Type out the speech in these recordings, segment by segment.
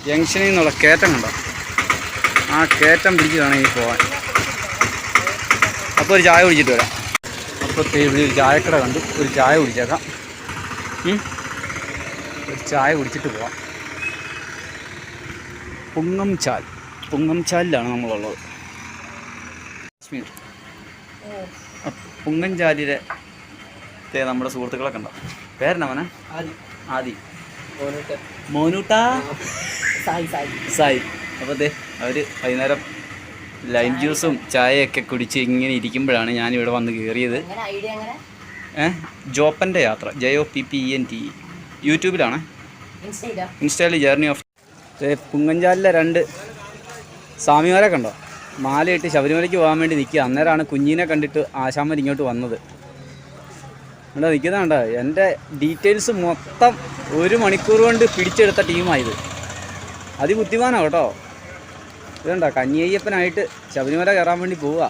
ജംഗ്ഷനിൽ നിന്നുള്ള കയറ്റം കണ്ടോ? ആ കയറ്റം പിടിച്ച് വേണം ഈ പോകാൻ. അപ്പോൾ ഒരു ചായ കുടിച്ചിട്ട് വരാം. അപ്പോൾ ഇവിടെ ഒരു ചായക്കട കണ്ടു, ഒരു ചായ കുടിച്ചേക്കാം. ഒരു ചായ കുടിച്ചിട്ട് പോവാം. പുങ്ങംചാലിലാണ് നമ്മളുള്ളത്. പുങ്ങംചാലിലെ നമ്മുടെ സുഹൃത്തുക്കളൊക്കെ ഉണ്ടോ? പേരെന്നാ മോനെ? ആദി, മോനൂട്ടാ, സായി. അപ്പോൾ അവർ വൈകുന്നേരം ലൈം ജ്യൂസും ചായയൊക്കെ കുടിച്ച് ഇങ്ങനെ ഇരിക്കുമ്പോഴാണ് ഞാനിവിടെ വന്ന് കയറിയത്. ജോപ്പൻ്റെ യാത്ര, JOPPENT, യൂട്യൂബിലാണ്, ഇൻസ്റ്റയിൽ ജേർണി ഓഫ്. പുങ്ങഞ്ചാലിലെ 2 സ്വാമിമാരെ കണ്ടോ? മാലയിട്ട് ശബരിമലയ്ക്ക് പോകാൻ വേണ്ടി നിൽക്കുക. അന്നേരമാണ് കുഞ്ഞിനെ കണ്ടിട്ട് ആശാന്മാർ ഇങ്ങോട്ട് വന്നത്. കണ്ടോ നിൽക്കുന്നതുണ്ടോ? എൻ്റെ ഡീറ്റെയിൽസ് മൊത്തം 1 മണിക്കൂർ കൊണ്ട് പിടിച്ചെടുത്ത ടീമായത്. അതിബുദ്ധിമാനാണ് കേട്ടോ. ഇതുണ്ടോ, കന്നിയയ്യപ്പനായിട്ട് ശബരിമല കയറാൻ വേണ്ടി പോവുക.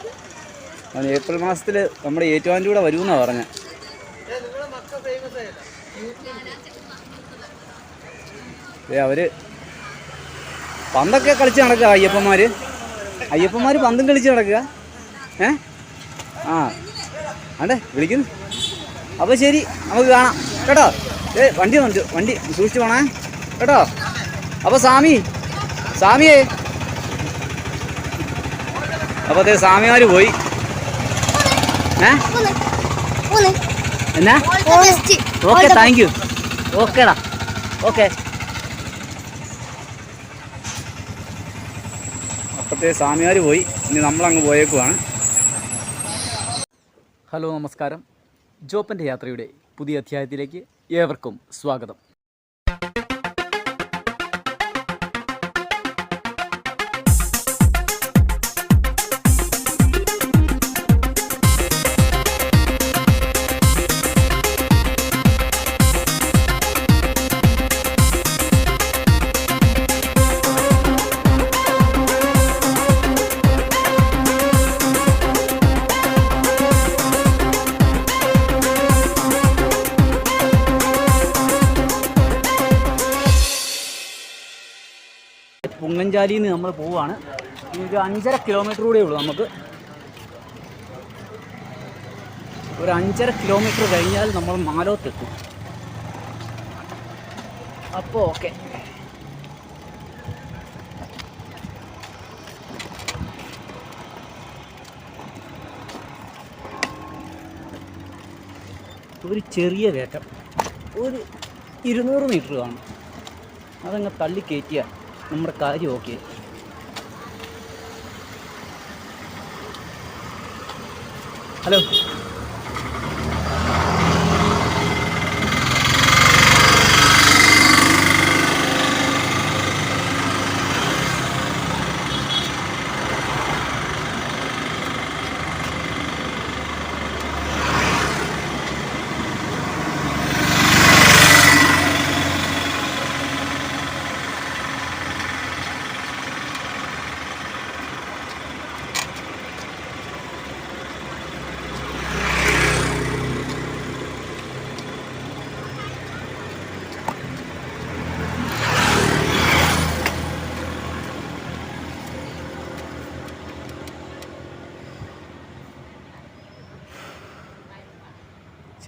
അവൻ ഏപ്രിൽ മാസത്തിൽ നമ്മുടെ ഏറ്റുവാൻ്റെ കൂടെ വരുമെന്നാണ് പറഞ്ഞത്. അവർ പന്തൊക്കെ കളിച്ച് നടക്കുക. അയ്യപ്പന്മാർ പന്തും കളിച്ച് നടക്കുക. ആണ്ടേ വിളിക്കുന്നു. അപ്പോൾ ശരി, നമുക്ക് കാണാം കേട്ടോ. വണ്ടി സൂക്ഷിച്ച് പോണേ കേട്ടോ. അപ്പോൾ സ്വാമിയേ അപ്പോൾ സ്വാമിമാർ പോയി. എന്നാ ഓക്കെ, താങ്ക് യു. ഓക്കേടാ, ഓക്കെ. അപ്പോഴത്തെ സ്വാമിമാർ പോയി. ഇനി നമ്മളങ്ങ് പോയേക്കുവാണ്. ഹലോ, നമസ്കാരം. ജോപ്പൻ്റെ യാത്രയുടെ പുതിയ അധ്യായത്തിലേക്ക് ഏവർക്കും സ്വാഗതം. പുങ്ങഞ്ചാലിയിൽ നിന്ന് നമ്മൾ പോവുകയാണ്. ഒരു 5.5 കിലോമീറ്റർ കൂടെ ഉള്ളൂ നമുക്ക്. ഒരു 5.5 കിലോമീറ്റർ കഴിഞ്ഞാൽ നമ്മൾ മാലോത്തെത്തും. അപ്പോൾ ഓക്കെ. ഒരു ചെറിയ കയറ്റം, ഒരു 200 മീറ്റർ കാണും. അതങ്ങ് തള്ളി കയറ്റിയാൽ നമ്മുടെ കാര്യം ഓക്കെ. ഹലോ,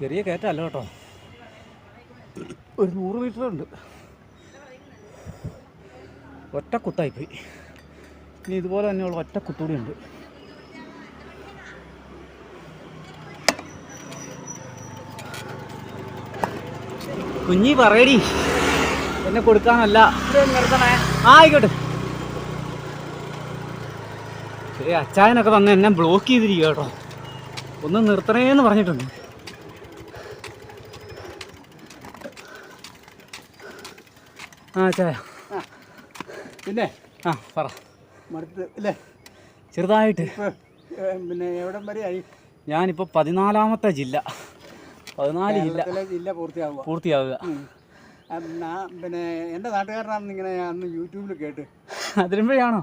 ചെറിയ കയറ്റമല്ല കേട്ടോ. ഒരു 100 മീറ്റർ ഉണ്ട്. ഒറ്റ കുത്തായിപ്പോയി. ഇനി ഇതുപോലെ തന്നെയുള്ള ഒറ്റ കുത്തുകൂടി ഉണ്ട്. കുഞ്ഞി പറയടി, എന്നെ കൊടുക്കാനല്ല, നിർത്തണേ. ആയിക്കോട്ടെ. ശരി, അച്ചായനൊക്കെ വന്ന് എന്നെ ബ്ലോക്ക് ചെയ്തിരിക്കുക കേട്ടോ. ഒന്ന് നിർത്തണേന്ന് പറഞ്ഞിട്ടുണ്ട്. ചായ പിന്നെ പറ. മടുത്ത് അല്ലേ? ചെറുതായിട്ട്. പിന്നെ എവിടം വരെ ആയി? ഞാനിപ്പോൾ 14ാമത്തെ ജില്ല. 14 ജില്ല പൂർത്തിയാവുക. പിന്നെ എൻ്റെ നാട്ടുകാരനാണെന്ന് ഇങ്ങനെ അന്ന് യൂട്യൂബിൽ കേട്ട്. അതിരുമ്പോഴാണോ?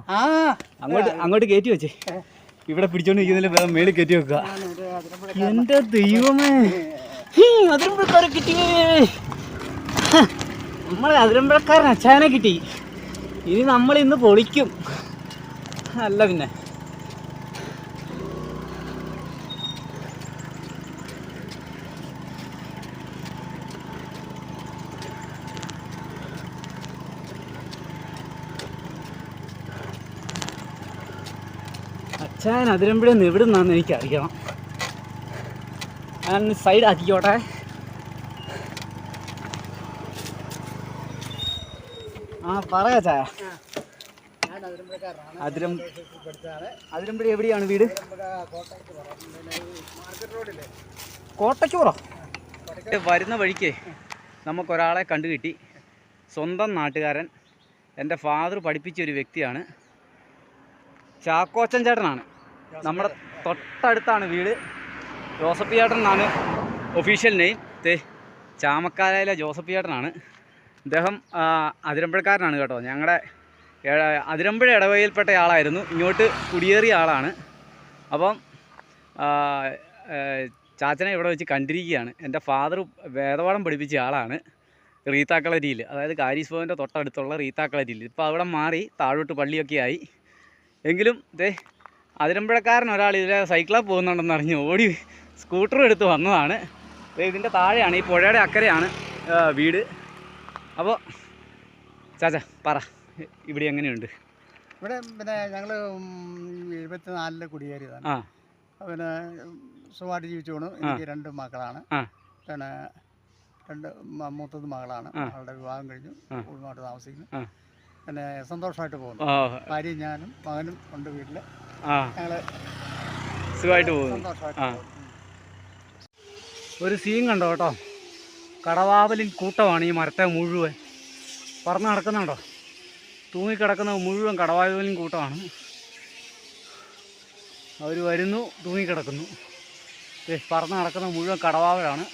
അങ്ങോട്ട് കയറ്റി വെച്ചേ. ഇവിടെ പിടിച്ചോണ്ടിരിക്കുന്നതിൽ മേളിൽ കയറ്റി വെക്കുക. എൻ്റെ ദൈവമേ, അതിരമ്പഴക്കാരെ കിട്ടിയേ. നമ്മളെ അതിരമ്പഴക്കാരൻ അച്ചായനെ കിട്ടി. ഇനി നമ്മൾ ഇന്ന് പൊളിക്കും. അല്ല പിന്നെ അച്ഛൻ അതിരമ്പുഴ എവിടെ നിന്നാന്ന് എനിക്കറിയണം. ഞാൻ സൈഡ് ആക്കിക്കോട്ടെ. പറയാ ചായ. അതിരമ്പുഴ എവിടെയാണ് വീട്? കോട്ടയ്ക്കുറോ? വരുന്ന വഴിക്ക് നമുക്കൊരാളെ കണ്ടുകിട്ടി. സ്വന്തം നാട്ടുകാരൻ, എൻ്റെ ഫാദർ പഠിപ്പിച്ചൊരു വ്യക്തിയാണ്. ചാക്കോച്ചൻ ചേട്ടനാണ്. നമ്മുടെ തൊട്ടടുത്താണ് വീട്. ജോസഫ് ചേട്ടൻ എന്നാണ് ഒഫീഷ്യൽ നെയിം. ചാമക്കാലയിലെ ജോസഫ് ചേട്ടനാണ്. അദ്ദേഹം അതിരമ്പുഴക്കാരനാണ് കേട്ടോ. ഞങ്ങളുടെ അതിരമ്പുഴ ഇടവകയിൽപ്പെട്ട ആളായിരുന്നു. ഇങ്ങോട്ട് കുടിയേറിയ ആളാണ്. അപ്പം ചാച്ചനെ ഇവിടെ വെച്ച് കണ്ടിരിക്കുകയാണ്. എൻ്റെ ഫാദർ വേദപാഠം പഠിപ്പിച്ച ആളാണ് റീത്താക്കളരിയിൽ, അതായത് കാരീസ് ഭവൻ്റെ തൊട്ടടുത്തുള്ള റീത്താക്കളരിയിൽ. ഇപ്പോൾ അവിടെ മാറി താഴോട്ട് പള്ളിയൊക്കെ ആയി. എങ്കിലും അതിരമ്പുഴക്കാരൻ ഒരാൾ ഇതിലെ സൈക്കിളിൽ പോകുന്നുണ്ടെന്ന് അറിഞ്ഞ് ഓടി സ്കൂട്ടറും എടുത്ത് വന്നതാണ്. ഇതിൻ്റെ താഴെയാണ്, ഈ പുഴയുടെ അക്കരെയാണ് വീട്. അപ്പോൾ ചാച്ച പറ, ഇവിടെ എങ്ങനെയുണ്ട്? ഇവിടെ പിന്നെ ഞങ്ങൾ 74 കുടിയേറിയതാണ്. പിന്നെ സുഖമായിട്ട് ജീവിച്ചു പോണു. എനിക്ക് 2 മക്കളാണ്. പിന്നെ 2 മൂത്തത് മകളാണ്. അവളുടെ വിവാഹം കഴിഞ്ഞു, കുടുംബമായിട്ട് താമസിക്കുന്നു. പിന്നെ സന്തോഷമായിട്ട് പോകുന്നു. ഭാര്യയും ഞാനും മകനും ഉണ്ട് വീട്ടിൽ. ഞങ്ങൾ സുഖമായിട്ട് പോകുന്നു. ഒരു സീൻ കണ്ടോ കേട്ടോ. കടവാവലിൻ കൂട്ടമാണ് ഈ മരത്തെ മുഴുവൻ. പറന്ന് നടക്കുന്നുണ്ടോ? തൂങ്ങിക്കിടക്കുന്നത് മുഴുവൻ കടവാവലിൻ കൂട്ടമാണ്. അവർ വരുന്നു, തൂങ്ങിക്കിടക്കുന്നു. പറന്ന് നടക്കുന്ന മുഴുവൻ കടവാവലാണ്.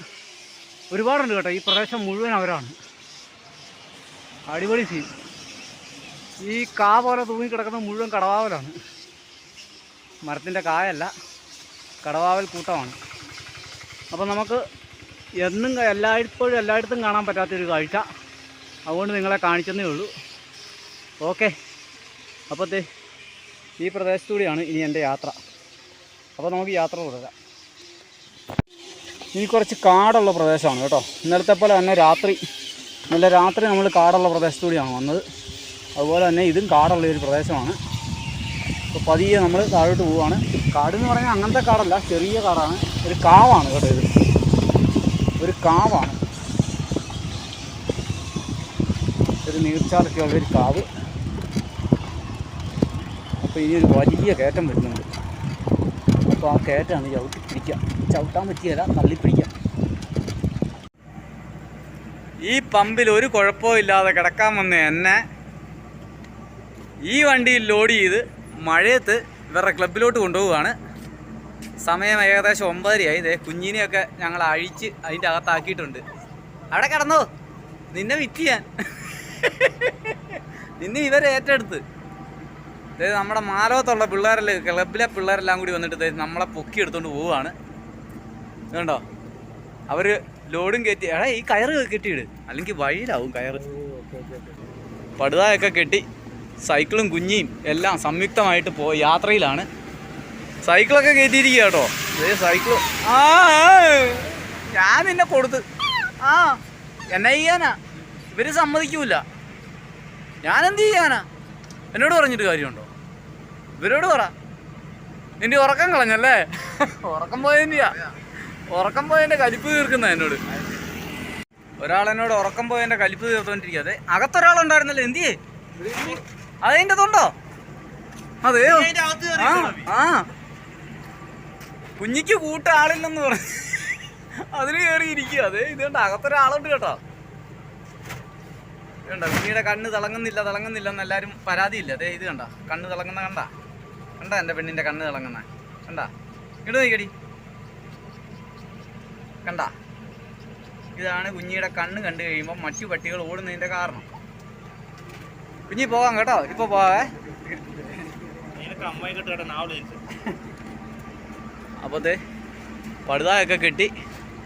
ഒരുപാടുണ്ട് കേട്ടോ. ഈ പ്രദേശം മുഴുവൻ അവരാണ്. അടിപൊളി സീൻ. ഈ കാ പോലെ തൂങ്ങിക്കിടക്കുന്ന മുഴുവൻ കടവാവലാണ്. മരത്തിൻ്റെ കായല്ല, കടവാവൽ കൂട്ടമാണ്. അപ്പോൾ നമുക്ക് എന്നും എല്ലായിടത്തും കാണാൻ പറ്റാത്തൊരു കാഴ്ച. അതുകൊണ്ട് നിങ്ങളെ കാണിച്ചെന്നേ ഉള്ളൂ. ഓക്കെ, അപ്പോൾ ഈ പ്രദേശത്തൂടെയാണ് ഇനി എൻ്റെ യാത്ര. അപ്പോൾ നമുക്ക് യാത്ര തുടരാം. ഇനി കുറച്ച് കാടുള്ള പ്രദേശമാണ് കേട്ടോ. ഇന്നലത്തെ പോലെ തന്നെ ഇന്നലെ രാത്രി നമ്മൾ കാടുള്ള പ്രദേശത്തൂടെയാണ് വന്നത്. അതുപോലെ തന്നെ ഇതും കാടുള്ള ഒരു പ്രദേശമാണ്. അപ്പോൾ പതിയെ നമ്മൾ താഴോട്ട് പോവുകയാണ്. കാടെന്ന് പറഞ്ഞാൽ അങ്ങനത്തെ കാടല്ല, ചെറിയ കാടാണ്. ഒരു കാവാണ് കേട്ടോ. ഇത് ഒരു കാവാണ്, ഒരു നീർച്ചാലൊക്കെ ഉള്ളൊരു കാവ്. അപ്പോൾ ഇനി ഒരു വലിയ കയറ്റം വരുന്നുണ്ട്. അപ്പോൾ ആ കയറ്റാണ് ചവിട്ടാൻ പറ്റിയല്ല, തള്ളിപ്പിടിക്കാം. ഈ പമ്പിൽ ഒരു കുഴപ്പവും ഇല്ലാതെ കിടക്കാൻ വന്ന എന്നെ ഈ വണ്ടിയിൽ ലോഡ് ചെയ്ത് മഴയത്ത് ഇവരുടെ ക്ലബിലോട്ട് കൊണ്ടുപോവുകയാണ്. സമയം ഏകദേശം 9:30 കുഞ്ഞിനെയൊക്കെ ഞങ്ങൾ അഴിച്ച് അതിൻ്റെ അകത്താക്കിയിട്ടുണ്ട്. അവിടെ കിടന്നോ, നിന്നെ വിറ്റ് ചെയ്യാൻ. നിന്നെ ഇവരെ ഏറ്റെടുത്ത് നമ്മുടെ മാലോത്തുള്ള പിള്ളേരെല്ലാം, ക്ലബിലെ പിള്ളേരെല്ലാം കൂടി വന്നിട്ട് നമ്മളെ പൊക്കി എടുത്തുകൊണ്ട് പോവുകയാണ്. കണ്ടോ, അവർ ലോഡും കയറ്റി. ഈ കയറ് കെട്ടിയിട്, അല്ലെങ്കിൽ വഴിയിലാവും കയറ്. പടുതായൊക്കെ കെട്ടി സൈക്കിളും കുഞ്ഞിയും എല്ലാം സംയുക്തമായിട്ട് യാത്രയിലാണ്. സൈക്കിളൊക്കെ കയറ്റിയിരിക്കുക കേട്ടോ. സൈക്കിള് ഞാൻ നിന്നെ കൊടുത്ത് എന്നെ ചെയ്യാനാ? ഇവർ സമ്മതിക്കൂല. ഞാനെന്ത് ചെയ്യാനാ? എന്നോട് പറഞ്ഞിട്ട് കാര്യമുണ്ടോ? ഇവരോട് പറ. നിന്റെ ഉറക്കം കളഞ്ഞല്ലേ? ഉറക്കം പോയതിൻ്റെ കലിപ്പ് തീർക്കുന്ന എന്നോട്. ഒരാളെന്നോട് ഉറക്കം പോയതിൻ്റെ കലിപ്പ് തീർത്തോണ്ടിരിക്കാതെ. അകത്തൊരാളുണ്ടായിരുന്നല്ലോ, എന്തിയേ? അതിൻ്റെ തൊണ്ടോ? അതെ. കുഞ്ഞിക്ക് കൂട്ട ആളില്ലെന്ന് പറഞ്ഞു അതിന് കയറിയിരിക്കുക. അതെ, ഇത് കണ്ട അകത്തൊരാളുണ്ട് കേട്ടോ. കണ്ട കുഞ്ഞിയുടെ കണ്ണ് തിളങ്ങുന്നില്ലെന്ന് എല്ലാവരും പരാതിയില്ല. അതെ, ഇത് കണ്ട കണ്ണ് തിളങ്ങുന്ന കണ്ട എൻ്റെ പെണ്ണിൻ്റെ കണ്ണ് തിളങ്ങുന്ന കണ്ട. ഇങ്ങോട്ട് നോക്കിയടി, കണ്ട. ഇതാണ് കുഞ്ഞിയുടെ കണ്ണ് കണ്ടു കഴിയുമ്പോൾ മറ്റു പട്ടികൾ ഓടുന്നതിൻ്റെ കാരണം. കുഞ്ഞി പോകാം കേട്ടോ, ഇപ്പോൾ പോവേ. അപ്പോൾ പടുതായൊക്കെ കെട്ടി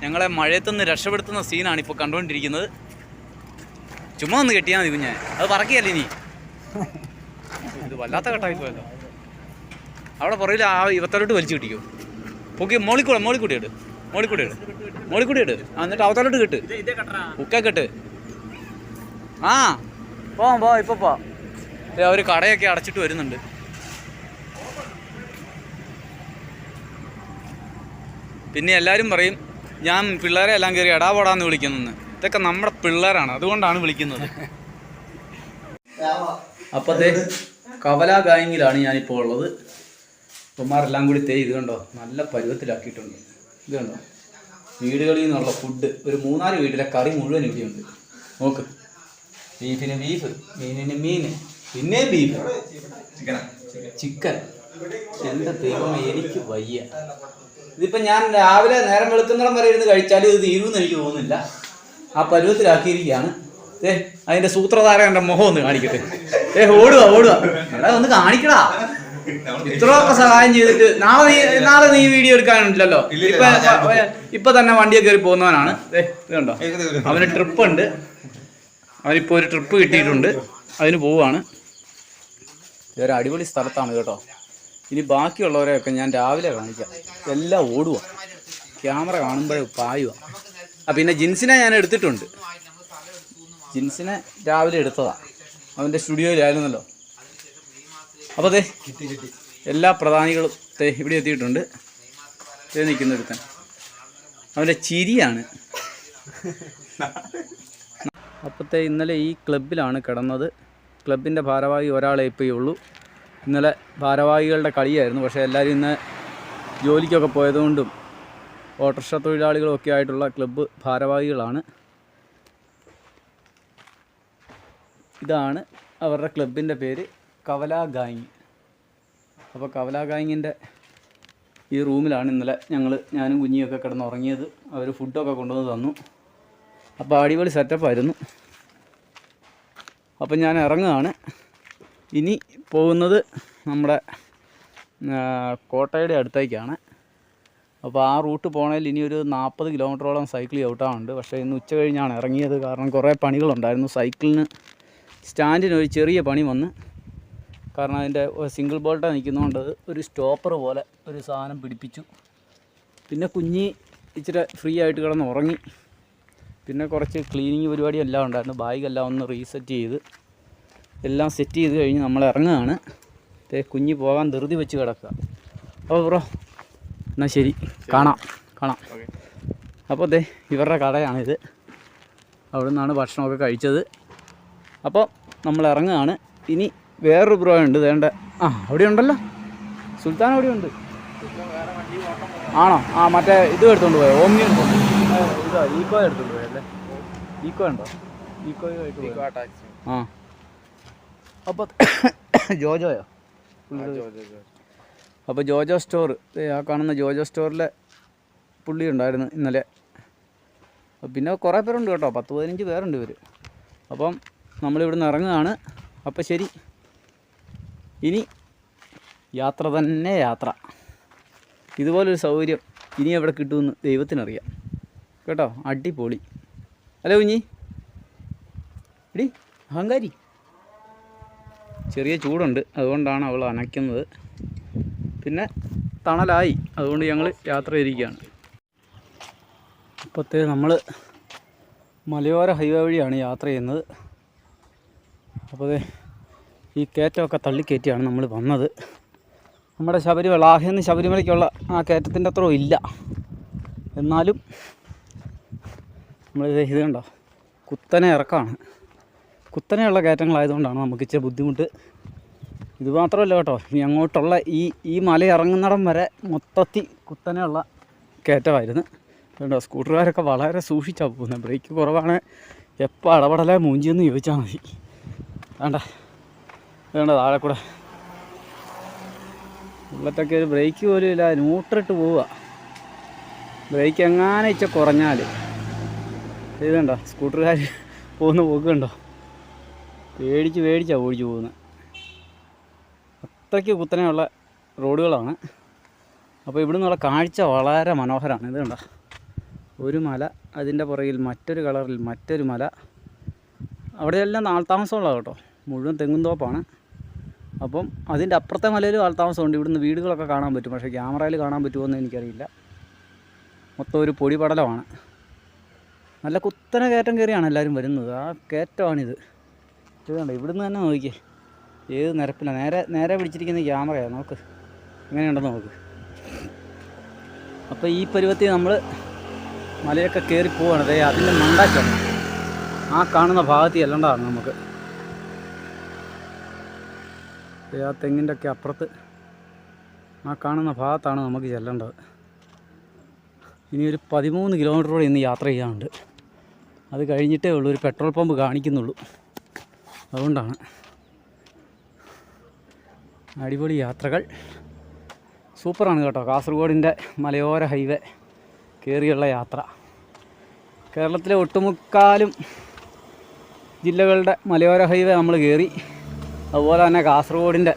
ഞങ്ങളെ മഴയത്തുനിന്ന് രക്ഷപ്പെടുത്തുന്ന സീനാണ് ഇപ്പോൾ കണ്ടുകൊണ്ടിരിക്കുന്നത്. ചുമ്മാ ഒന്ന് കെട്ടിയാൽ മതി കുഞ്ഞെ, അത് പറക്കിയല്ലേ ഇനി. ഇത് വല്ലാത്ത കട്ടായി പോയല്ലോ. അവിടെ പുറകിൽ ആ ഇവത്തലോട്ട് വലിച്ചു കിട്ടിക്കോ. പൊക്കി മോളിക്കൂടി ഇട്. എന്നിട്ട് അവത്തലോട്ട് കിട്ട്. ഉക്കെ കെട്ട്. ആ പോ ഇപ്പൊ പോ. അവർ കടയൊക്കെ അടച്ചിട്ട് വരുന്നുണ്ട്. പിന്നെ എല്ലാവരും പറയും ഞാൻ പിള്ളേരെ എല്ലാം കയറി എടാപോടാന്ന് വിളിക്കുന്നെന്ന്. ഇതൊക്കെ നമ്മുടെ പിള്ളേരാണ്, അതുകൊണ്ടാണ് വിളിക്കുന്നത്. അപ്പോഴത്തെ കവല ഗായിങ്ങിലാണ് ഞാനിപ്പോൾ ഉള്ളത്. ഉമ്മാരെല്ലാം കൂടി ഇത് കണ്ടോ നല്ല പരുവത്തിലാക്കിയിട്ടുണ്ട്. ഇത് കണ്ടോ വീടുകളിൽ നിന്നുള്ള ഫുഡ്. ഒരു 3-4 വീട്ടിലെ കറി മുഴുവൻ ഇവിടെയുണ്ട്. നോക്ക്, ബീഫിന് ബീഫ്, മീനിന് മീൻ, പിന്നെ ബീഫ്, ചിക്കൻ. എന്താ ദൈവമേ, എനിക്ക് വയ്യ. ഇതിപ്പോൾ ഞാൻ രാവിലെ നേരം വെളുക്കുന്നിടം വരെ ഇരുന്ന് കഴിച്ചാലും ഇത് തീരുമെന്ന് എനിക്ക് തോന്നുന്നില്ല. ആ പരുവത്തിലാക്കിയിരിക്കുകയാണ്. അതിൻ്റെ സൂത്രധാരൻ എൻ്റെ മുഖം ഒന്ന് കാണിക്കട്ടെ. ഓടുക എടാ ഒന്ന് കാണിക്കടാ. ഇത്രയൊക്കെ സഹായം ചെയ്തിട്ട് നാളെ നീ വീഡിയോ എടുക്കാനുണ്ടല്ലോ. ഇപ്പൊ തന്നെ വണ്ടിയെ കയറി പോകുന്നവനാണ്. ഇതുണ്ടോ, അവന് ട്രിപ്പ് ഉണ്ട്. അവനിപ്പോൾ ഒരു ട്രിപ്പ് കിട്ടിയിട്ടുണ്ട്, അതിന് പോവാണ്. വേറെ അടിപൊളി സ്ഥലത്താണ് കേട്ടോ. ഇനി ബാക്കിയുള്ളവരെയൊക്കെ ഞാൻ രാവിലെ കാണിക്കാം. എല്ലാം ഓടുക, ക്യാമറ കാണുമ്പോഴേ പായുക. പിന്നെ ജിൻസിനെ ഞാൻ എടുത്തിട്ടുണ്ട്. ജിൻസിനെ രാവിലെ എടുത്തതാണ്, അവൻ്റെ സ്റ്റുഡിയോയിലായിരുന്നല്ലോ. അപ്പോൾ അതെ എല്ലാ പ്രധാനികളും ഇവിടെ എത്തിയിട്ടുണ്ട്. നിൽക്കുന്ന ഒരുത്തൻ, അവൻ്റെ ചിരിയാണ്. അപ്പോഴത്തെ ഇന്നലെ ഈ ക്ലബിലാണ് കിടന്നത്. ക്ലബിൻ്റെ ഭാരവാഹി ഒരാളെ ഇപ്പോൾ ഉള്ളൂ. ഇന്നലെ ഭാരവാഹികളുടെ കളിയായിരുന്നു. പക്ഷേ എല്ലാവരും ഇന്ന് ജോലിക്കൊക്കെ പോയതുകൊണ്ടും ഓട്ടോറിക്ഷ തൊഴിലാളികളും ഒക്കെ ആയിട്ടുള്ള ക്ലബ്ബ് ഭാരവാഹികളാണ്. ഇതാണ് അവരുടെ ക്ലബിൻ്റെ പേര്, കവല ഗായിങ്. അപ്പോൾ കവല ഗായിങ്ങിൻ്റെ ഈ റൂമിലാണ് ഇന്നലെ ഞാനും കുഞ്ഞിയൊക്കെ കിടന്നുറങ്ങിയത്. അവർ ഫുഡൊക്കെ കൊണ്ടുവന്ന് തന്നു. അപ്പോൾ അടിപൊളി സെറ്റപ്പായിരുന്നു. അപ്പം ഞാൻ ഇറങ്ങുകയാണ്. ഇനി പോകുന്നത് നമ്മുടെ കോട്ടയുടെ അടുത്തേക്കാണ്. അപ്പോൾ ആ റൂട്ട് പോകണമെങ്കിൽ ഇനി ഒരു 40 കിലോമീറ്ററോളം സൈക്കിൾ ചവിട്ടാറുണ്ട്. പക്ഷേ ഇന്ന് ഉച്ച കഴിഞ്ഞാണ് ഇറങ്ങിയത്. കാരണം കുറേ പണികളുണ്ടായിരുന്നു. സൈക്കിളിന് സ്റ്റാൻഡിന് ഒരു ചെറിയ പണി വന്ന്. കാരണം അതിൻ്റെ സിംഗിൾ ബോൾട്ടാണ് നിൽക്കുന്നതുകൊണ്ട് ഒരു സ്റ്റോപ്പർ പോലെ ഒരു സാധനം പിടിപ്പിച്ചു. പിന്നെ കുഞ്ഞി ഇച്ചിരി ഫ്രീ ആയിട്ട് കിടന്ന് ഉറങ്ങി. പിന്നെ കുറച്ച് ക്ലീനിങ് പരിപാടി എല്ലാം ഉണ്ടായിരുന്നു. ബാഗെല്ലാം ഒന്ന് റീസെറ്റ് ചെയ്ത് എല്ലാം സെറ്റ് ചെയ്ത് കഴിഞ്ഞ് നമ്മൾ ഇറങ്ങുകയാണ്. കുഞ്ഞി പോകാൻ ധൃതി വെച്ച് കിടക്കുക. അപ്പോൾ ബ്രോ എന്നാൽ ശരി, കാണാം. അപ്പോൾ ഇവരുടെ കടയാണിത്. അവിടെ നിന്നാണ് ഭക്ഷണമൊക്കെ കഴിച്ചത്. അപ്പോൾ നമ്മൾ ഇറങ്ങുകയാണ്. ഇനി വേറൊരു ബ്രോ ഉണ്ട്, വേണ്ട അവിടെ ഉണ്ടല്ലോ, സുൽത്താൻ അവിടെ ഉണ്ട്. ആണോ? മറ്റേ ഇത് എടുത്തുകൊണ്ട് പോയോ? ഓമ്നി എടുത്തോണ്ട് ഇതാ ഈക്കോ എടുത്തുകൊണ്ട് പോയല്ലേ? ഈക്കോ ഉണ്ടോ? ഈക്കോയുമായിട്ട് പോയോ? അപ്പോൾ ജോജോയോ? അപ്പോൾ ജോജോ സ്റ്റോർ, ആ കാണുന്ന ജോജോ സ്റ്റോറിലെ പുള്ളി ഉണ്ടായിരുന്നു ഇന്നലെ. പിന്നെ കുറേ പേരുണ്ട് കേട്ടോ, 10-15 പേരുണ്ട് ഇവർ. അപ്പം നമ്മളിവിടുന്ന് ഇറങ്ങുകയാണ്. അപ്പോൾ ശരി, ഇനി യാത്ര തന്നെ യാത്ര. ഇതുപോലൊരു സൗകര്യം ഇനി എവിടെ കിട്ടുമെന്ന് ദൈവത്തിനറിയാം കേട്ടോ. അടിപൊളി അല്ലേ കുഞ്ഞി? എടി അഹങ്കാരി, ചെറിയ ചൂടുണ്ട്, അതുകൊണ്ടാണ് അവൾ അനയ്ക്കുന്നത്. പിന്നെ തണലായി, അതുകൊണ്ട് ഞങ്ങൾ യാത്ര ചെയ്തിരിക്കുകയാണ്. ഇപ്പോഴത്തെ നമ്മൾ മലയോര ഹൈവേ വഴിയാണ് യാത്ര ചെയ്യുന്നത്. അപ്പോൾ ഈ കയറ്റമൊക്കെ തള്ളിക്കയറ്റിയാണ് നമ്മൾ വന്നത്. നമ്മുടെ ആഹ്യെന്ന് ശബരിമലയ്ക്കുള്ള ആ കയറ്റത്തിൻ്റെ അത്രയും ഇല്ല. എന്നാലും നമ്മളിത് കണ്ടോ, കുത്തനെ ഇറക്കമാണ്. കുത്തനെയുള്ള കയറ്റങ്ങളായതുകൊണ്ടാണ് നമുക്ക് ഇച്ചിരി ബുദ്ധിമുട്ട്. ഇത് മാത്രമല്ല കേട്ടോ, ഇനി അങ്ങോട്ടുള്ള ഈ മല ഇറങ്ങുന്നിടം വരെ മൊത്തത്തിൽ കുത്തനെയുള്ള കയറ്റമായിരുന്നു കേട്ടോ. സ്കൂട്ടറുകാരൊക്കെ വളരെ സൂക്ഷിച്ചാണ് പോകുന്നത്. ബ്രേക്ക് കുറവാണ്. എപ്പോൾ അടപടലേ മൂഞ്ചിയെന്ന് ചോദിച്ചാൽ മതി. വേണ്ട താഴെ കൂടെ ഉള്ളത്തൊക്കെ ഒരു ബ്രേക്ക് പോലും ഇല്ല, ന്യൂട്രിട്ട് പോവുക. ബ്രേക്ക് എങ്ങാനും ഇച്ച കുറഞ്ഞാൽ ഇതുണ്ടോ സ്കൂട്ടറുകാർ പോകുന്ന പോക്കുണ്ടോ, പേടിച്ചാണ് ഓടിച്ചു പോകുന്നത്. അത്രയ്ക്ക് കുത്തനെയുള്ള റോഡുകളാണ്. അപ്പോൾ ഇവിടെ നിന്നുള്ള കാഴ്ച വളരെ മനോഹരമാണ്. ഇത് കണ്ടോ, ഒരു മല, അതിൻ്റെ പുറകിൽ മറ്റൊരു കളറിൽ മറ്റൊരു മല. അവിടെയെല്ലാം നാൾ താമസമുള്ള കേട്ടോ. മുഴുവൻ തെങ്ങും തോപ്പാണ്. അപ്പം അതിൻ്റെ അപ്പുറത്തെ മലയിലും ആൾത്താമസമുണ്ട്. ഇവിടുന്ന് വീടുകളൊക്കെ കാണാൻ പറ്റും, പക്ഷേ ക്യാമറയിൽ കാണാൻ പറ്റുമോ എന്ന് എനിക്കറിയില്ല. മൊത്തം ഒരു പൊടി പടലമാണ്. നല്ല കുത്തനെ കയറ്റം കയറിയാണ് എല്ലാവരും വരുന്നത്. ആ കയറ്റമാണിത്. ഇത് കണ്ടോ, ഇവിടുന്ന് തന്നെ നോക്കിയേ, ഏത് നിരപ്പിലാണ്. നേരെ പിടിച്ചിരിക്കുന്ന ക്യാമറയാണ്. നോക്ക് എങ്ങനെയുണ്ടെന്ന് നോക്ക്. അപ്പോൾ ഈ പരുവത്തിൽ നമ്മൾ മലയൊക്കെ കയറി പോവാണ്. അതെ, അതിൻ്റെ മണ്ടാച്ചാണ് ആ കാണുന്ന ഭാഗത്ത് ചെല്ലേണ്ടതാണ് നമുക്ക്. ആ തെങ്ങിൻ്റെ ഒക്കെ അപ്പുറത്ത് ആ കാണുന്ന ഭാഗത്താണ് നമുക്ക് ചെല്ലേണ്ടത്. ഇനി ഒരു 13 കിലോമീറ്ററോടെ ഇന്ന് യാത്ര ചെയ്യാനുണ്ട്. അത് കഴിഞ്ഞിട്ടേ ഉള്ളൂ ഒരു പെട്രോൾ പമ്പ് കാണിക്കുന്നുള്ളൂ. അതുകൊണ്ടാണ്. അടിപൊളി യാത്രകൾ, സൂപ്പറാണ് കേട്ടോ. കാസർഗോഡിൻ്റെ മലയോര ഹൈവേ കയറിയുള്ള യാത്ര. കേരളത്തിലെ ഒട്ടുമുക്കാലും ജില്ലകളുടെ മലയോര ഹൈവേ നമ്മൾ കയറി. അതുപോലെ തന്നെ കാസർഗോഡിൻ്റെ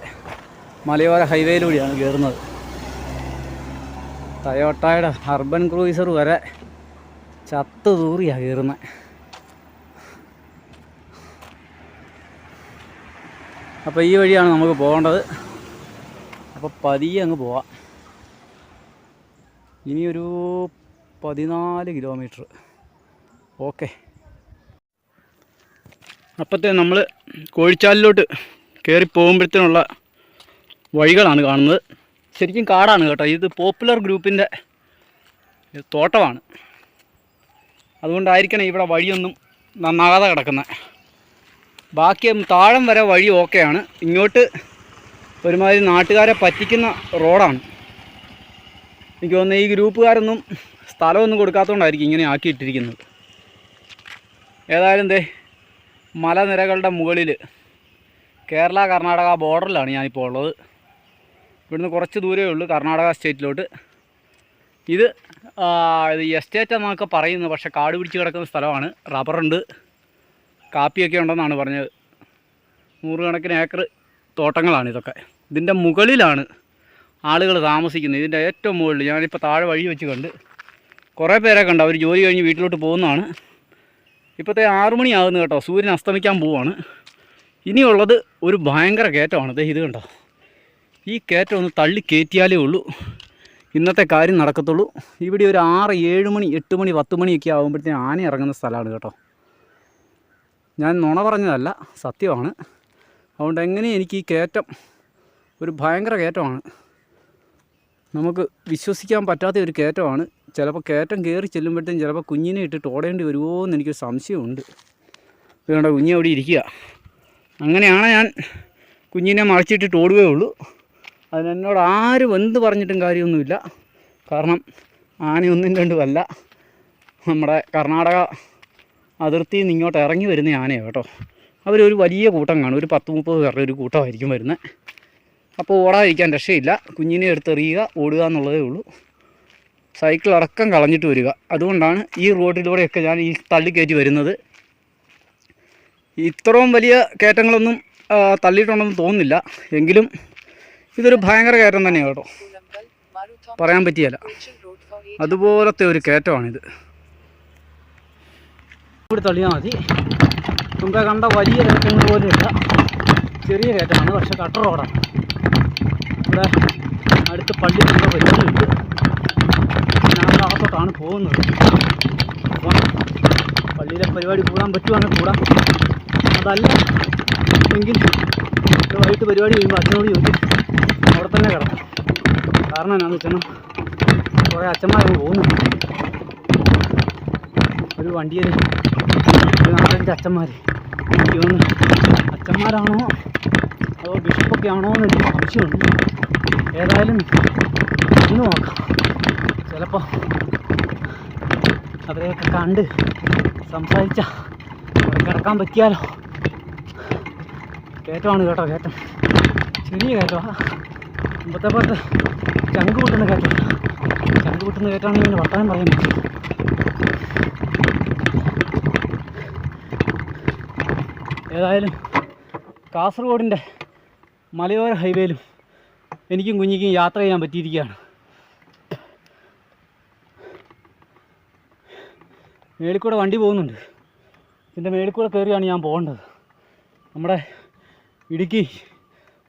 മലയോര ഹൈവേയിലൂടെയാണ് കയറുന്നത്. ടയോട്ടയുടെ അർബൻ ക്രൂയിസർ വരെ ചത്ത് തൂറിയാണ് കയറുന്നത്. അപ്പോൾ ഈ വഴിയാണ് നമുക്ക് പോകേണ്ടത്. അപ്പോൾ പതിയെ അങ്ങ് പോവാം. ഇനിയൊരു 14 കിലോമീറ്റർ. ഓക്കെ. അപ്പോഴത്തെ നമ്മൾ കോഴിച്ചാലിലോട്ട് കയറി പോകുമ്പോഴത്തേനുള്ള വഴികളാണ് കാണുന്നത്. ശരിക്കും കാടാണ് കേട്ടോ. ഇത് പോപ്പുലർ ഗ്രൂപ്പിൻ്റെ തോട്ടമാണ്. അതുകൊണ്ടായിരിക്കണം ഇവിടെ വഴിയൊന്നും നന്നാകാതെ കിടക്കുന്നത്. ബാക്കി താഴം വരെ വഴി ഓക്കെയാണ്. ഇങ്ങോട്ട് ഒരുമാതിരി നാട്ടുകാരെ പറ്റിക്കുന്ന റോഡാണ്. എനിക്ക് തോന്നുന്നു ഈ ഗ്രൂപ്പുകാരൊന്നും സ്ഥലമൊന്നും കൊടുക്കാത്തതുകൊണ്ടായിരിക്കും ഇങ്ങനെ ആക്കിയിട്ടിരിക്കുന്നത്. ഏതായാലും മലനിരകളുടെ മുകളിൽ കേരള കർണാടക ബോർഡറിലാണ് ഞാനിപ്പോൾ ഉള്ളത്. ഇവിടുന്ന് കുറച്ച് ദൂരമേ ഉള്ളൂ കർണാടക സ്റ്റേറ്റിലോട്ട്. ഇത് എസ്റ്റേറ്റ് എന്നൊക്കെ പറയുന്നത്, പക്ഷേ കാട് പിടിച്ച് കിടക്കുന്ന സ്ഥലമാണ്. റബ്ബറുണ്ട്, കാപ്പിയൊക്കെ ഉണ്ടെന്നാണ് പറഞ്ഞത്. 100 കണക്കിന് ഏക്കർ തോട്ടങ്ങളാണ് ഇതൊക്കെ. ഇതിൻ്റെ മുകളിലാണ് ആളുകൾ താമസിക്കുന്നത്. ഇതിൻ്റെ ഏറ്റവും മുകളിൽ ഞാനിപ്പോൾ താഴെ വഴി വെച്ച് കണ്ട് കുറേ പേരൊക്കെ ഉണ്ട്. അവർ ജോലി കഴിഞ്ഞ് വീട്ടിലോട്ട് പോകുന്നതാണ്. ഇപ്പോഴത്തെ 6 മണിയാകുന്നു കേട്ടോ. സൂര്യൻ അസ്തമിക്കാൻ പോവാണ്. ഇനിയുള്ളത് ഒരു ഭയങ്കര കയറ്റമാണ്. ഇത് കണ്ടോ, ഈ കയറ്റം ഒന്ന് തള്ളി കയറ്റിയാലേ ഉള്ളൂ ഇന്നത്തെ കാര്യം നടക്കത്തുള്ളൂ. ഇവിടെ ഒരു 6, 7 മണി, 8 മണി, 10 മണിയൊക്കെ ആകുമ്പോഴത്തേന് ആന ഇറങ്ങുന്ന സ്ഥലമാണ് കേട്ടോ. ഞാൻ നുണ പറഞ്ഞതല്ല, സത്യമാണ്. അതുകൊണ്ട് എങ്ങനെയും എനിക്ക് ഈ കയറ്റം ഒരു ഭയങ്കര കയറ്റമാണ്. നമുക്ക് വിശ്വസിക്കാൻ പറ്റാത്ത ഒരു കയറ്റമാണ്. ചിലപ്പോൾ കയറ്റം കയറി ചെല്ലുമ്പോഴത്തേക്കും ചിലപ്പോൾ കുഞ്ഞിനെ ഇട്ടിട്ട് ഓടേണ്ടി വരുമോ എന്ന് എനിക്കൊരു സംശയമുണ്ട്. വേണ്ട, കുഞ്ഞ് അവിടെ ഇരിക്കുക. അങ്ങനെയാണ് ഞാൻ കുഞ്ഞിനെ മറച്ചിട്ടിട്ട് ഓടുകയേ ഉള്ളൂ. അതിനെന്നോട് ആരും എന്ത് പറഞ്ഞിട്ടും കാര്യമൊന്നുമില്ല. കാരണം ആനയൊന്നും രണ്ടുമല്ല, നമ്മുടെ കർണാടക അതിർത്തിയിൽ നിന്ന് ഇങ്ങോട്ട് ഇറങ്ങി വരുന്ന ആനയാണ് കേട്ടോ. അവരൊരു വലിയ കൂട്ടം കാണും. ഒരു 10-30 പേരുടെ ഒരു കൂട്ടമായിരിക്കും വരുന്നത്. അപ്പോൾ ഓടാതിരിക്കാൻ രക്ഷയില്ല. കുഞ്ഞിനെ എടുത്തെറിയുക, ഓടുക എന്നുള്ളതേ ഉള്ളൂ. സൈക്കിൾ അടക്കം കളഞ്ഞിട്ട് വരിക. അതുകൊണ്ടാണ് ഈ റോഡിലൂടെയൊക്കെ ഞാൻ ഈ തള്ളിക്കയറ്റി വരുന്നത്. ഇത്രയും വലിയ കയറ്റങ്ങളൊന്നും തള്ളിയിട്ടുണ്ടെന്ന് തോന്നുന്നില്ല. എങ്കിലും ഇതൊരു ഭയങ്കര കയറ്റം തന്നെയാണ് കേട്ടോ. പറയാൻ പറ്റിയല്ല, അതുപോലത്തെ ഒരു കയറ്റമാണിത്. ഇവിടെ തള്ളിയാൽ മതി. നമുക്ക് കണ്ട വലിയ കയറ്റങ്ങൾ പോലെയല്ല, ചെറിയ കയറ്റമാണ്. പക്ഷേ കട്ട റോഡാണ്. ഇവിടെ അടുത്ത് പള്ളി നല്ല പരിപാടിയുണ്ട്. ഞാൻ ഭാഗത്തോട്ടാണ് പോകുന്നത്. അപ്പം പള്ളിയിലെ പരിപാടി കൂടാൻ പറ്റുവാണെങ്കിൽ കൂടാം. അതല്ല എങ്കിൽ വൈകിട്ട് പരിപാടി കഴിയുമ്പോൾ അച്ഛനോട് ചോദിച്ചു അവിടെ തന്നെ കിടക്കും. കാരണം എന്നാന്ന് വെച്ചാൽ കുറേ അച്ഛന്മാരൊക്കെ പോകുന്നുണ്ട്. ഒരു വണ്ടിയിൽ ഒരു 4-5 അച്ഛന്മാർ. എനിക്ക് തോന്നുന്നു അച്ഛന്മാരാണോ അതോ ബിഷപ്പൊക്കെ ആണോ എന്നൊരു സംശയമുണ്ട്. ഏതായാലും ഇന്ന് നോക്കാം. ചിലപ്പോൾ അവരെയൊക്കെ കണ്ട് സംസാരിച്ചാൽ അവിടെ കിടക്കാൻ പറ്റിയാലോ. കയറ്റമാണ് കേട്ടോ, കയറ്റം ചെറിയ കയറ്റമാണ്. മുമ്പത്തെ പാട്ട് ചങ്ക് പൊട്ടുന്ന കയറ്റമാണ്. ചങ്ക് പൊട്ടുന്ന കയറ്റമാണെങ്കിൽ പിന്നെ വർത്തമാനം പറയാൻ പറ്റും. ഏതായാലും കാസർഗോഡിൻ്റെ മലയോര ഹൈവേയിലും എനിക്കും കുഞ്ഞിക്കും യാത്ര ചെയ്യാൻ പറ്റിയിരിക്കുകയാണ്. മേളിൽ കൂടെ വണ്ടി പോകുന്നുണ്ട്. ഇതിൻ്റെ മേളിൽ കൂടെ കയറിയാണ് ഞാൻ പോകേണ്ടത്. നമ്മുടെ ഇടുക്കി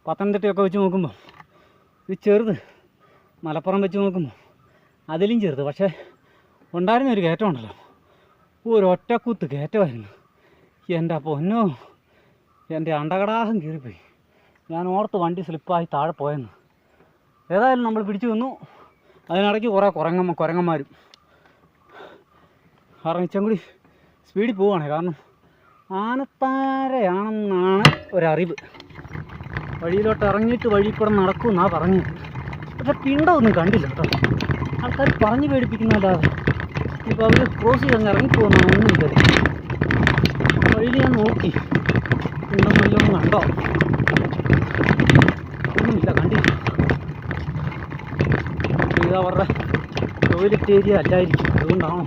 പത്തനംതിട്ടയൊക്കെ വെച്ച് നോക്കുമ്പോൾ ഇത് ചെറുത്, മലപ്പുറം വെച്ച് നോക്കുമ്പോൾ അതിലും ചെറുത്. പക്ഷേ ഉണ്ടായിരുന്നൊരു കയറ്റം ഉണ്ടല്ലോ, ഒരു ഒറ്റക്കുത്ത് കയറ്റമായിരുന്നു. എൻ്റെ പൊന്നോ, എൻ്റെ അണ്ടകടാഹം കീറിപ്പോയി. ഞാൻ ഓർത്ത് വണ്ടി സ്ലിപ്പായി താഴെ പോയെന്ന്. ഏതായാലും നമ്മൾ പിടിച്ചു വന്നു. അതിനിടയ്ക്ക് കുറേ കുരങ്ങന്മാരും. കാരണം ഇച്ചം കൂടി സ്പീഡിൽ പോവുകയാണ്. കാരണം ആനത്താരയാണെന്നാണ് ഒരറിവ്. വഴിയിലോട്ട് ഇറങ്ങിയിട്ട് വഴി കൂടെ നടക്കുമെന്നാണ് പറഞ്ഞത്. പക്ഷെ പിണ്ടമൊന്നും കണ്ടില്ല കേട്ടോ. ആൾക്കാർ പറഞ്ഞ് പേടിപ്പിക്കുന്നതല്ലാതെ ഇപ്പോൾ അവർ ക്രോസ് ചെയ്ത് ഇറങ്ങിപ്പോകുന്നതാണ് ഒന്നും ഇല്ല. വഴിയിൽ ഞാൻ നോക്കി, പിണ്ടം വല്ലതും കണ്ടോ? ഒന്നുമില്ല, കണ്ടില്ല. ഇത് അവരുടെ ടോയ്ലറ്റ് ഏരിയ അല്ലായിരിക്കും, അതുകൊണ്ടാണോ?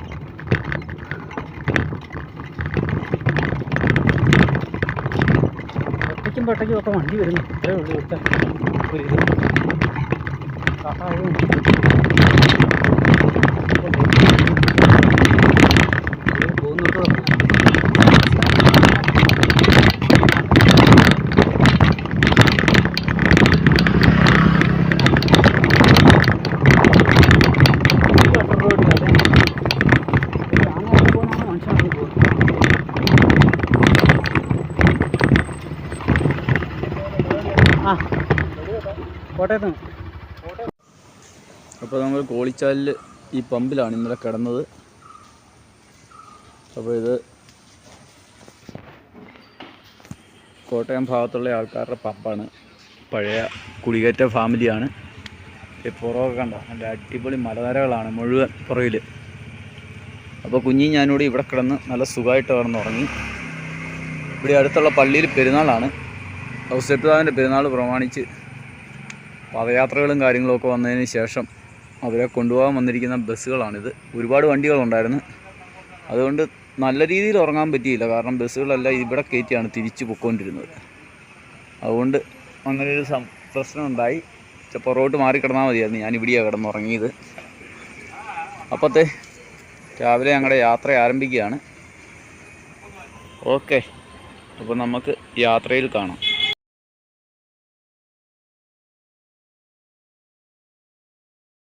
ഒറ്റയ്ക്കും പെട്ടയ്ക്കും ഒക്കെ വണ്ടി വരുന്നു. ഇത്രയേ ഉള്ളൂ ഇവിടുത്തെ ഒരു ഇത്. കാട്ടായും പോകുന്നുണ്ടോ? കോട്ടയത്ത്. അപ്പോൾ നമ്മൾ കോളിച്ചാലിൽ ഈ പമ്പിലാണ് ഇന്നലെ കിടന്നത്. അപ്പോൾ ഇത് കോട്ടയം ഭാഗത്തുള്ള ആൾക്കാരുടെ പമ്പാണ്. പഴയ കുടികേറ്റ ഫാമിലിയാണ്. ഈ പുറമൊക്കെ കണ്ടോ, നല്ല അടിപൊളി മലനിരകളാണ് മുഴുവൻ പുറകിൽ. അപ്പോൾ കുഞ്ഞി ഞാനിവിടെ ഇവിടെ കിടന്ന് നല്ല സുഖമായിട്ട് കിടന്നുറങ്ങി. ഇവിടെ അടുത്തുള്ള പള്ളിയിൽ പെരുന്നാളാണ്. ഔസേപ്പിതാവിൻ്റെ പെരുന്നാൾ പ്രമാണിച്ച് പദയാത്രകളും കാര്യങ്ങളൊക്കെ വന്നതിന് ശേഷം അവരെ കൊണ്ടുപോകാൻ വന്നിരിക്കുന്ന ബസ്സുകളാണിത്. ഒരുപാട് വണ്ടികളുണ്ടായിരുന്നു. അതുകൊണ്ട് നല്ല രീതിയിൽ ഉറങ്ങാൻ പറ്റിയില്ല. കാരണം ബസ്സുകളെല്ലാം ഇവിടെ കയറ്റിയാണ് തിരിച്ചു പൊയ്ക്കൊണ്ടിരുന്നത്. അതുകൊണ്ട് അങ്ങനെയൊരു പ്രശ്നമുണ്ടായി. പുറകോട്ട് മാറിക്കിടന്നാൽ മതിയായിരുന്നു. ഞാൻ ഇവിടെയാണ് കിടന്നുറങ്ങിയത്. അപ്പോഴത്തെ രാവിലെ ഞങ്ങളുടെ യാത്ര ആരംഭിക്കുകയാണ്. ഓക്കെ, അപ്പോൾ നമുക്ക് യാത്രയിൽ കാണാം.